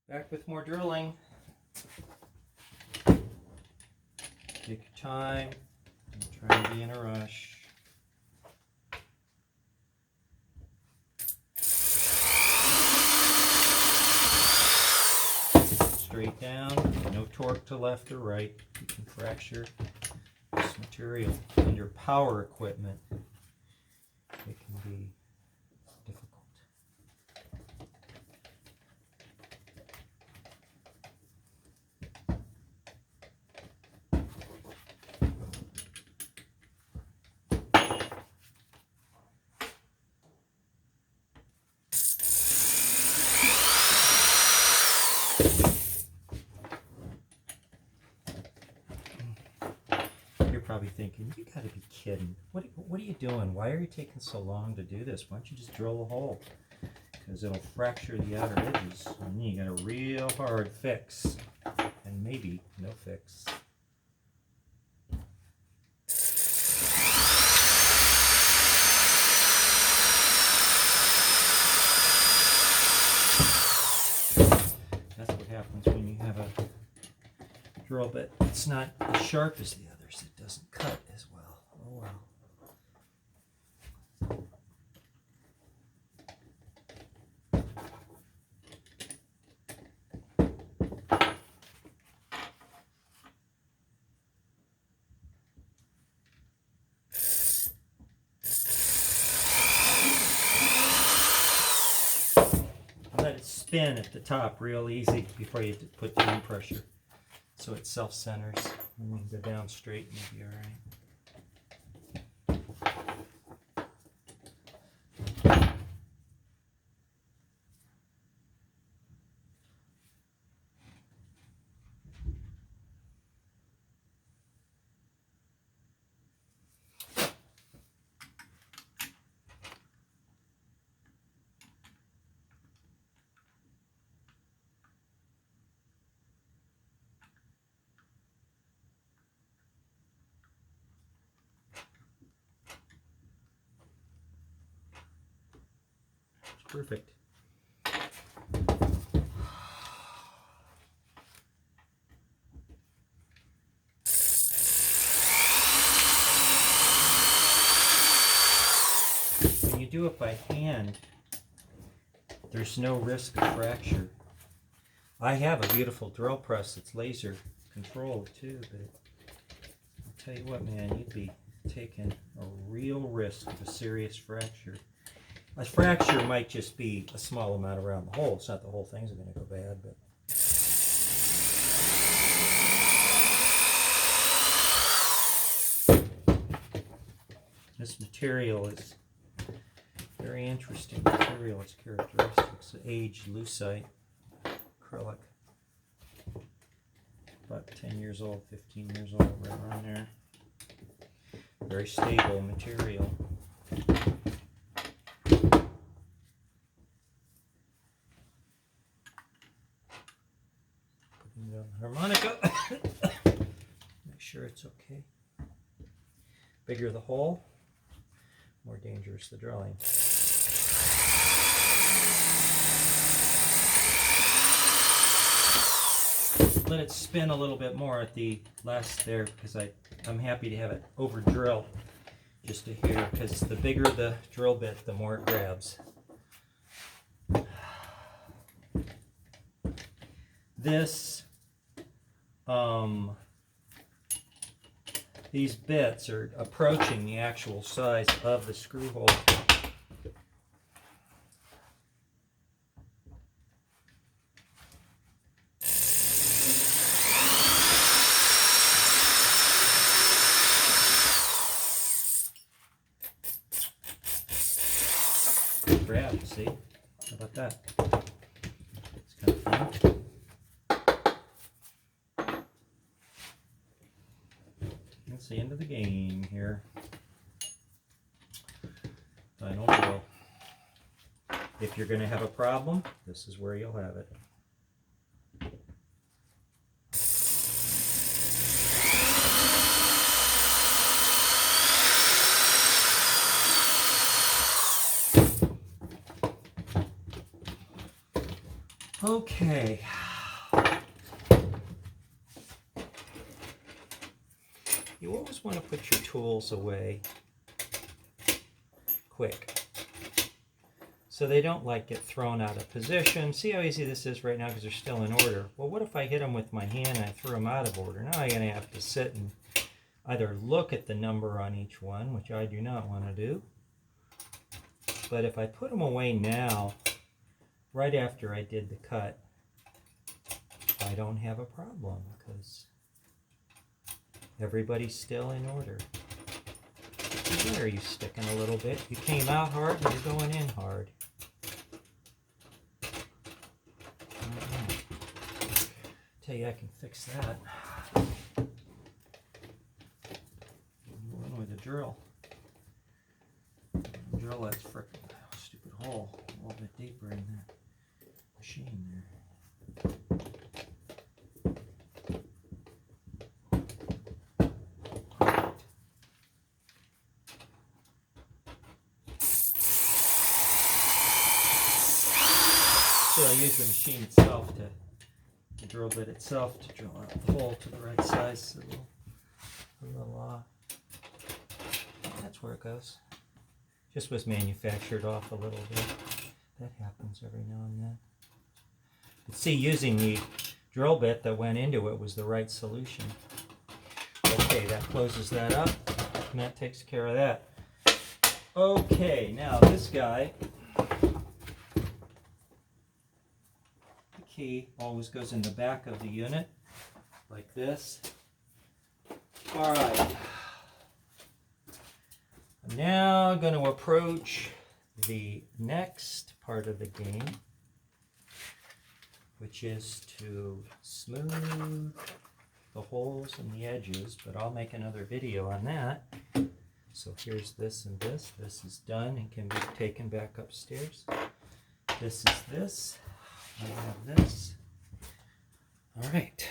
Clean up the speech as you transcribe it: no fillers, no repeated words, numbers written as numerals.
Back with more drilling. Take your time. Don't try to be in a rush. Straight down, no torque to left or right. You can fracture this material. And your power equipment, it can be difficult. Probably thinking, you gotta be kidding. What are you doing? Why are you taking so long to do this? Why don't you just drill a hole? Because it'll fracture the outer edges. And then you got a real hard fix. And maybe no fix. That's what happens when you have a drill bit. It's not as sharp as the others. It doesn't cut as well. Oh well. Let it spin at the top real easy before you put the in pressure. So it self-centers, and you can go down straight and you'll be all right. Perfect. When you do it by hand, there's no risk of fracture. I have a beautiful drill press that's laser controlled too, but I'll tell you what, man, you'd be taking a real risk of a serious fracture. A fracture might just be a small amount around the hole. It's not the whole thing's going to go bad, but this material is very interesting material. Its characteristics: aged lucite acrylic, about 10 years old, 15 years old, right around there. Very stable material. Harmonica. Make sure it's okay. Bigger the hole, more dangerous the drilling. Let it spin a little bit more at the last there, because I'm happy to have it over drill just to hear, because the bigger the drill bit, the more it grabs. This these bits are approaching the actual size of the screw hole. Grab, see? How about that? It's kind of fun. That's the end of the game here. Final drill. If you're going to have a problem, this is where you'll have it. Okay. You always want to put your tools away quick, so they don't like get thrown out of position. See how easy this is right now because they're still in order. Well, what if I hit them with my hand and I threw them out of order? Now I'm going to have to sit and either look at the number on each one, which I do not want to do. But if I put them away now, right after I did the cut, I don't have a problem because everybody's still in order. Where are you sticking a little bit? You came out hard and you're going in hard. Tell you I can fix that. One with a drill. Drill that frickin' stupid hole a little bit deeper in that machine there. So I use the machine itself the drill bit itself to drill out the hole to the right size. That's where it goes. Just was manufactured off a little bit. That happens every now and then. But see, using the drill bit that went into it was the right solution. Okay, that closes that up, and that takes care of that. Okay, now this guy, the key always goes in the back of the unit, like this. All right. I'm now going to approach the next part of the game, which is to smooth the holes and the edges, but I'll make another video on that. So here's this and this. This is done and can be taken back upstairs. This is this. I have this. All right.